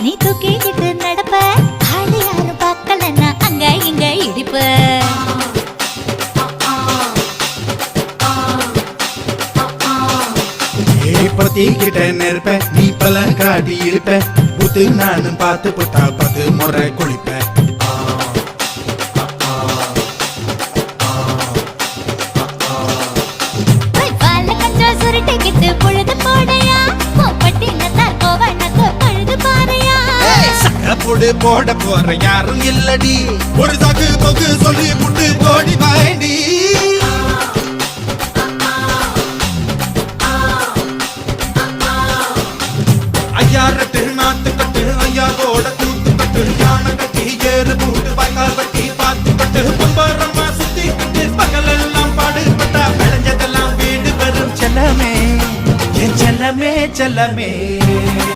நீ தூக்கிக்கிட்டு நடப்ப ஆளு யாரும் பார்க்கலன்னா அங்க இங்க இடிப்ப பத்திக்கிட்ட நெருப்ப நீ பல காட்டி இருப்ப புத்து நானும் பார்த்து புட்டா 10 முறை குளிப்ப சுருட்டிக்கிட்டு பொழுது போடையா பட்டினத்தார் கோவனக்கு பழுது பாறையா சக்கப்புடு போட போற யாரும் இல்லடி ஒரு சாக்கு போக்கு சொல்லி புட்டு போடி பாயண்டி ஐயாரட்டு நாத்து கட்டு ஐயாவோட கூத்து கட்டு யானை கட்டி ஏறு பூட்டு வாய்க்கால் வட்டி பாத்து கட்டு பம்பரமா சுத்தி கட்டு பகலெல்லாம் பாடுபட்டா விளைஞ்சதெல்லாம் வீடு வரும் செல்லமே என் செல்லமே செல்லமே